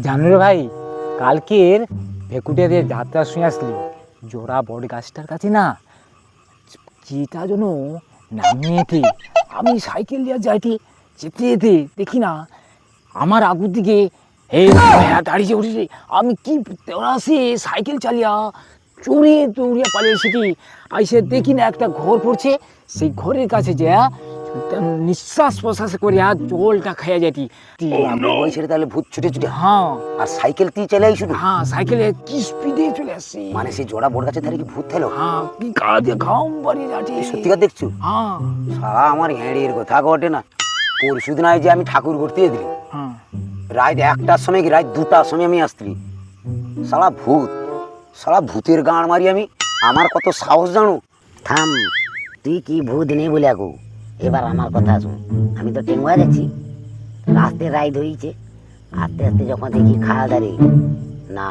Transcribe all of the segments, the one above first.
জানো রে ভাই, কালকের ভেকুটিয়া দিয়ে যাত্রা শুনে আসলি জোড়া বট গাছটার কাছে না চিতা যেন নামিয়েতে, আমি সাইকেল দিয়ে যাইতে যেতে যেতে দেখি না আমার আগুর দিকে দাঁড়িয়ে উঠেছে। আমি কি সে সাইকেল চালিয়া চড়ে দৌড়িয়া পালিয়ে এসেছি। আইসে দেখি না একটা ঘর পড়ছে, সেই ঘরের কাছে যা নিঃশ্বাস প্রশ্বাস করিয়া জলটা খাইয়া যাইতি। বয়সের তাহলে ভূত ছুটে ছুটে। হ্যাঁ, আর সাইকেল তুই চলে আই শুধু? হ্যাঁ, সাইকেলে কি স্পিডে চলে আসছি। মানে সেই জোড়া বট গাছে তাহলে কি ভূত থেলো? হ্যাঁ, কি কাজে ঘাম বাড়ি যাচ্ছে। সত্যিকার দেখছো? হ্যাঁ সারা আমার হেঁড়ের কথা ঘটে না। পরশুদিন যে আমি ঠাকুর ঘুরতে দিলি, হ্যাঁ, রাত 1টার সময় কি রাত 2টার সময় আমি আসছি। সালা ভূতের গাঁড় মারি আমি। আমার কত সাহস জানো? থাম, তুই কি ভূত নেই বলে আগু। এবার আমার কথা শুন। আমি তো টেঙ্গুয়া যাচ্ছি, রাস্তায় রাইড হয়েছে। আস্তে আস্তে যখন দেখি খাওয়া দাঁড়িয়ে না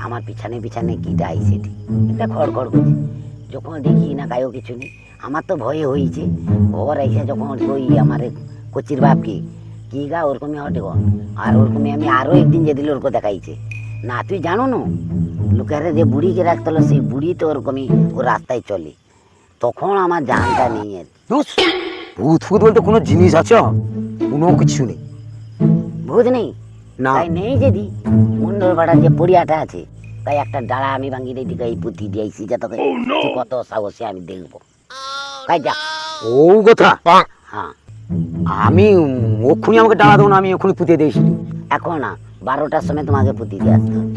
আমার পিছনে পিছনে কিটা আইসে, একটা খড়খড় করছে। যখন দেখি না কায়ও কিছু নেই, আমার তো ভয়ে হয়েছে। ঘর আইসে যখন ওই আমার কচির বাপকে কি গা ওরকমই হটে গো। আর ওরকমই আমি আরও একদিন যে দিল ওরকম দেখাইছে না। তুই জানো না লোকেরা যে বুড়িকে রাখতো সেই বুড়ি তো ওরকমই ও রাস্তায় চলে। তখন আমার জানটা নেই আর কি। ভূত ফুত বলতে কোনো জিনিস আছে? কোনো কিছু নেই। ভূত নেই না। তাই নেই যদি মন্ডল পাড়ার যে পড়িয়াটা আছে, তাই একটা ডাড়া আমি ভাঙি রেডি এই পুঁতি দিয়েছি যা তোকে তুই কত সাহসে আমি দেখবো। তাই যা। ও কথা? হ্যাঁ, আমি ওক্ষুনি আমাকে ডালা দেবো না, আমি ওক্ষুনি পুঁতে দিয়েছি। এখন না 12টার সময় তোমাকে পুঁতি দিয়ে আসতে হবে।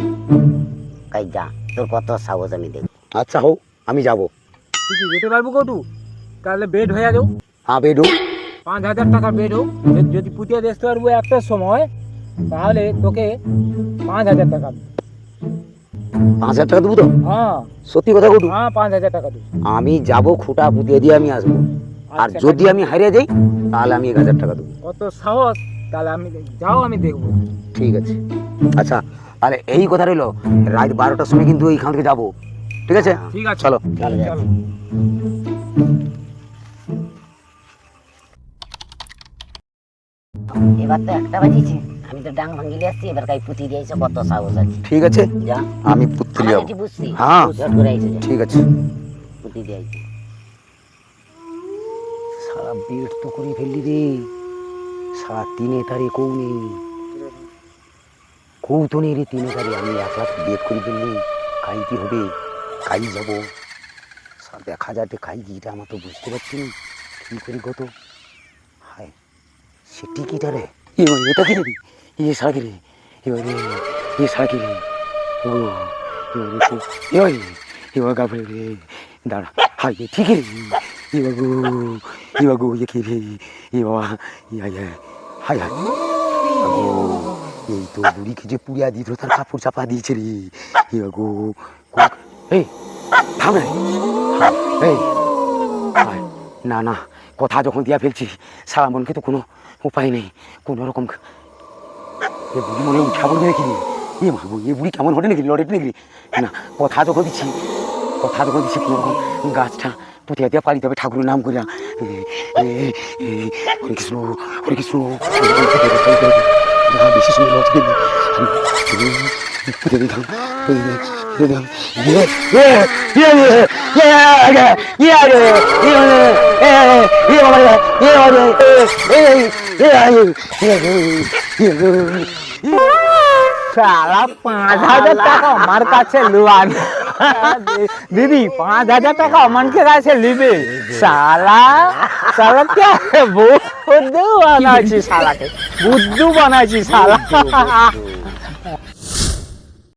তাই যা, তোর কত সাহস আমি দেখবো। আচ্ছা হোক, আমি যাবো। তুই কি যেতে পারবো কটু? তাহলে বেড হয়ে যাও। হ্যাঁ বেডু। 5,000 টাকা বেড হোক। যদি পুঁতিয়ে দেখতে পারবো একটার সময়, তাহলে তোকে 5,000 টাকা। 5,000 টাকা দেবো তো? হ্যাঁ সত্যি কথা বলু? হ্যাঁ, 5,000 টাকা দেবো। আমি যাবো, খুঁটা পুঁতিয়ে দিয়ে আমি আসবো। আর আচ্ছা, যদি আমি হারিয়ে যাই তাহলে আমি 1,000 টাকা দেবো। কত সাহস! তাহলে আমি যাও, আমি দেখবো। ঠিক আছে। আচ্ছা তাহলে এই কথা রইলো, রাত 12টার সময় কিন্তু এইখান থেকে যাবো। ঠিক আছে? ঠিক আছে, চলো। চলো চলো। এবার তো 1টা বাজিয়েছে, আমি তো ডাং ভাঙিলে আসছি। এবার কাই পুঁতি দিয়েছে, কত সাহস আছে। ঠিক আছে, যা, আমি পুঁততে আমার যাবো। এটি বুঝছি। হ্যাঁ। ঝট করে আইছে যা, ঠিক আছে। পুঁতি দিয়েছে। সারা বেড তো করে ফেললি রে। সারা 3 তারিখ কৌ নেই, কৌ তো নেই রে 3 তারিখ। আমি 1 লাখ বেড করে ফেললি। কাই কি হবে? কাই যাবো, দেখা যাবে কাই কিটা। আমার তো বুঝতে পারছি না কি করি কত। হায়, সে টিকিটা রে। এটা কি রে? ইয়ে সারা রে, এবারে ইয়ে সারা রে। ও এবার গাফে রে, দাঁড়া। হাই ঠিক রে। ইবাগু ইবাগু ইয়ে কি রে? এ বাবা, ইয়া ইয়া, হাই হাই। আগো, এই তো বুড়িকে যে পুড়িয়া দিত তার কাপড় চাপা দিয়েছে রে। ইবাগু, এই থাম রে। এই না না, কথা যখন দিয়া ফেলছি, সারা মনকে তো কোনো উপায় নেই। কোনো রকম এ বুড়ি মনে উঠা বলবে নাকি? এ মাবু, এ বুড়ি কেমন হটে নাকি, লড়ে নাকি? না, কথা যখন দিচ্ছি কোনো রকম গাছটা পুঁতে দিয়া পারি, তবে ঠাকুরের নাম করিয়া হরে কৃষ্ণ হরে কৃষ্ণ বেশি সময় পুঁতে দিতাম। শালা 5,000 টাকা আমার কাছে লুয়ান। দিদি 5,000 টাকা আমার কাছে লিবে। শালা কে বুদ্ধু বানাইছি, শালাকে বুদ্ধু বানাইছি শালা।